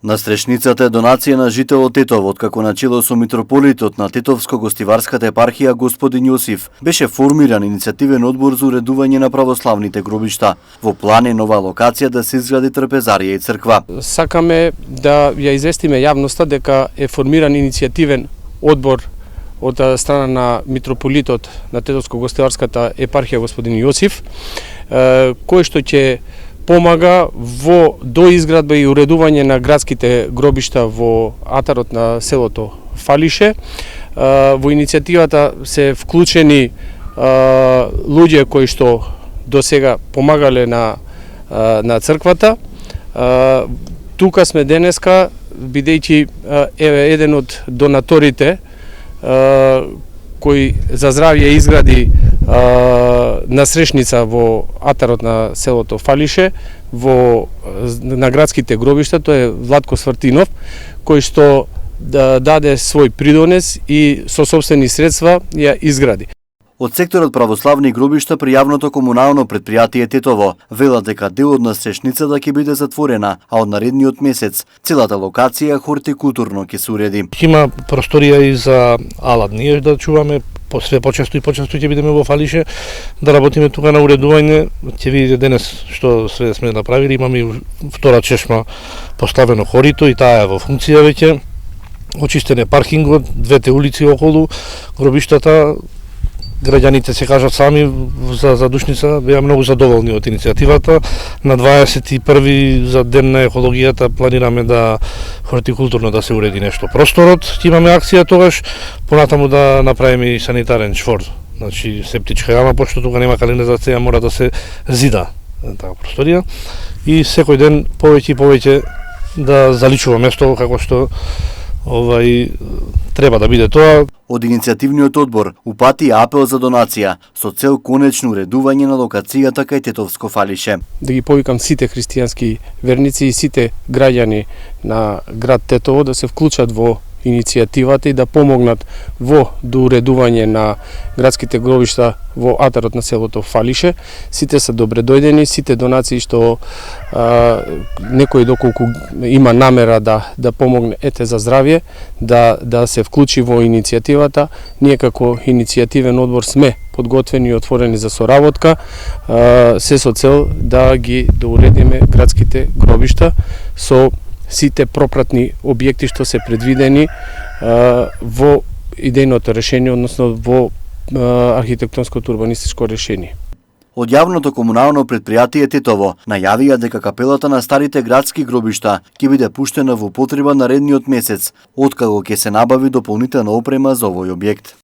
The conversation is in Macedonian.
Настрešницата е донација на жител од Тетово, откако начело со митрополитот на Тетовско-гостиварската епархија господин Јосиф беше формиран иницијативен одбор за уредување на православните гробишта. Во план е нова локација да се изгради трпезарија и црква. Сакаме да ја известиме јавноста дека е формиран иницијативен одбор од страна на митрополитот на Тетовско-гостиварската епархија господин Јосиф, кој што ќе помага во доизградба и уредување на градските гробишта во атарот на селото Фалише. Во иницијативата се вклучени луѓе кои што досега помагале на црквата. Тука сме денеска бидејќи еден од донаторите кој за здравје изгради насрешница во атарот на селото Фалише на градските гробишта, тоа е Владко Свртинов, кој што даде свој придонес и со сопствени средства ја изгради. Од секторот православни гробишта при јавното комунално предпријатие Тетово велат дека дел од насрешницата ќе биде затворена, а од наредниот месец целата локација хортикултурно ќе се уреди. Има просторија и за алат. Ние да чуваме све почесто и почесто ќе бидеме во Фалише да работиме тука на уредување. Ќе видите денес што све сме направили. Имаме и втора чешма поставено хорито и таа е во функција веќе. Очистен е паркингот, двете улици околу гробиштата. Граѓаните се кажат сами за Душница беа многу задоволни од иницијативата. На 21 за ден на екологијата планираме да хортикултурно да се уреди нешто просторот. Ќе имаме акција тогаш, понатаму да направиме и санитарен чвор. Значи септичка јама, пошто тука нема канализација, мора да се зида таа просторија и секој ден повеќе и повеќе да заличува место како што треба да биде тоа. Од иницијативниот одбор упати апел за донација со цел конечно уредување на локацијата кај Тетовско Фалише. Да ги повикам сите христијански верници и сите граѓани на град Тетово да се вклучат во иницијативата и да помогнат во доуредување на градските гробишта во атарот на селото Фалише. Сите се добре дојдени, сите донации што некој доколку има намера да помогне за здравје, да се вклучи во иницијативата. Ние како иницијативен одбор сме подготвени и отворени за соработка, се со цел да ги доуредиме градските гробишта со сите пропратни објекти што се предвидени во идејното решение, односно во архитектонското урбанистичко решение. Од јавното комунално предпријатие Тетово најавија дека капелата на старите градски гробишта ќе биде пуштена во употреба наредниот месец, откако ќе се набави дополнителна опрема за овој објект.